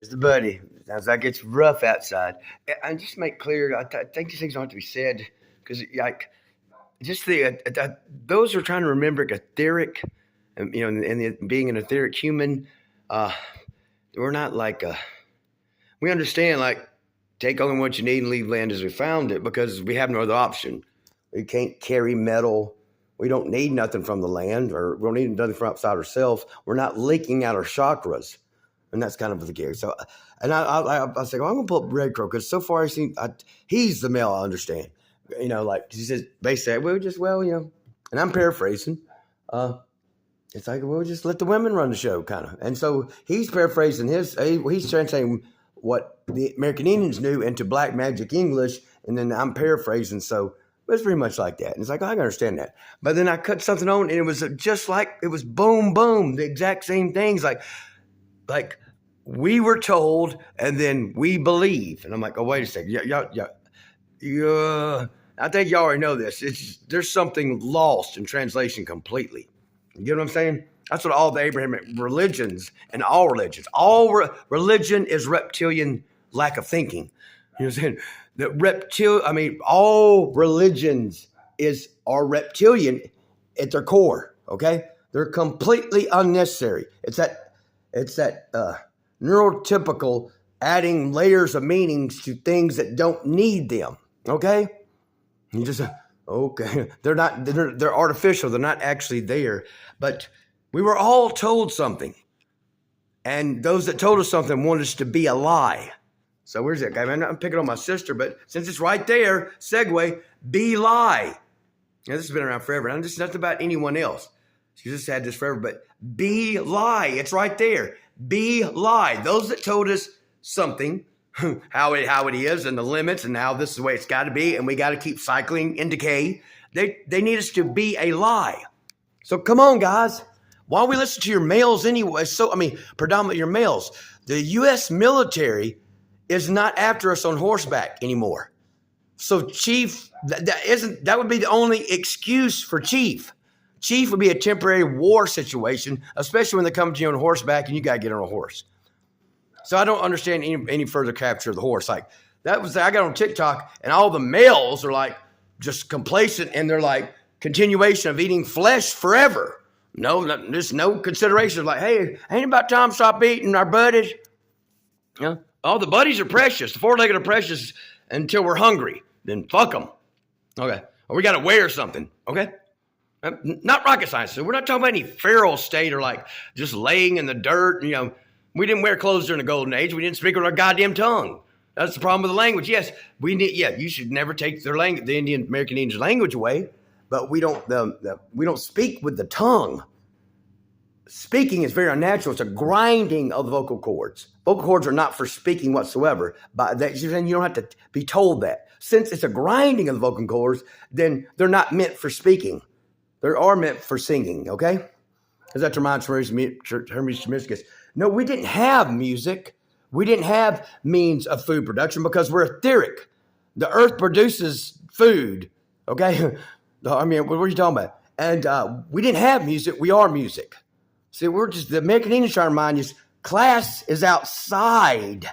It's the buddy. Sounds like it's rough outside. And just to make clear, I think these things don't have to be said because, like, just those who are trying to remember etheric, and being an etheric human, uh, we're not like, we understand, like, take only what you need and leave land as we found it because we have no other option. We can't carry metal. We don't need nothing from the land, or we don't need nothing from outside ourselves. We're not leaking out our chakras. And that's kind of the gear. So, and I say, well, I'm gonna pull up Red Crow because so far he's the male I understand. Like he says, they say, and I'm paraphrasing. It's like, well, just let the women run the show, kind of. And so he's paraphrasing he's translating what the American Indians knew into Black Magic English, and then I'm paraphrasing. So it's pretty much like that. And it's like, I can understand that. But then I cut something on, and it was just like it was boom, boom, the exact same things, like we were told and then we believe. And I'm like, oh, wait a second. Yeah. I think y'all already know this. There's something lost in translation completely. You get what I'm saying? That's what all the Abrahamic religions and all religions, religion is reptilian lack of thinking. You know what I'm saying? All religions are reptilian at their core. Okay. They're completely unnecessary. It's that neurotypical adding layers of meanings to things that don't need them. Okay, you just okay. They're artificial. They're not actually there. But we were all told something, and those that told us something wanted us to be a lie. So where's that guy? I'm picking on my sister, but since it's right there, segue, be lie. Now, this has been around forever. And it's not about anyone else. She just had this forever, but be lie. It's right there. Be lie. Those that told us something, how it is and the limits and how this is the way it's got to be, and we got to keep cycling in decay, they need us to be a lie. So come on, guys. Why don't we listen to your males anyway? Predominantly your males. The U.S. military is not after us on horseback anymore. So Chief, that would be the only excuse for Chief. Chief would be a temporary war situation, especially when they come to you on horseback and you got to get on a horse. So I don't understand any further capture of the horse. Like I got on TikTok and all the males are like just complacent and they're like continuation of eating flesh forever. No, there's no consideration of like, hey, ain't about time to stop eating our buddies. All the buddies are precious. The four-legged are precious until we're hungry. Then fuck them. Okay. Or we got to wear something. Okay. Not rocket science. So we're not talking about any feral state or like just laying in the dirt. We didn't wear clothes during the golden age. We didn't speak with our goddamn tongue. That's the problem with the language. Yes, you should never take their language, the American Indian language away, but we don't speak with the tongue. Speaking is very unnatural. It's a grinding of the vocal cords. Vocal cords are not for speaking whatsoever. You don't have to be told that. Since it's a grinding of the vocal cords, then they're not meant for speaking. They are meant for singing, okay? Because that reminds Hermes Trismegistus. No, we didn't have music. We didn't have means of food production because we're etheric. The earth produces food, okay? What are you talking about? And we didn't have music. We are music. See, the American Indians trying to remind you, class is outside.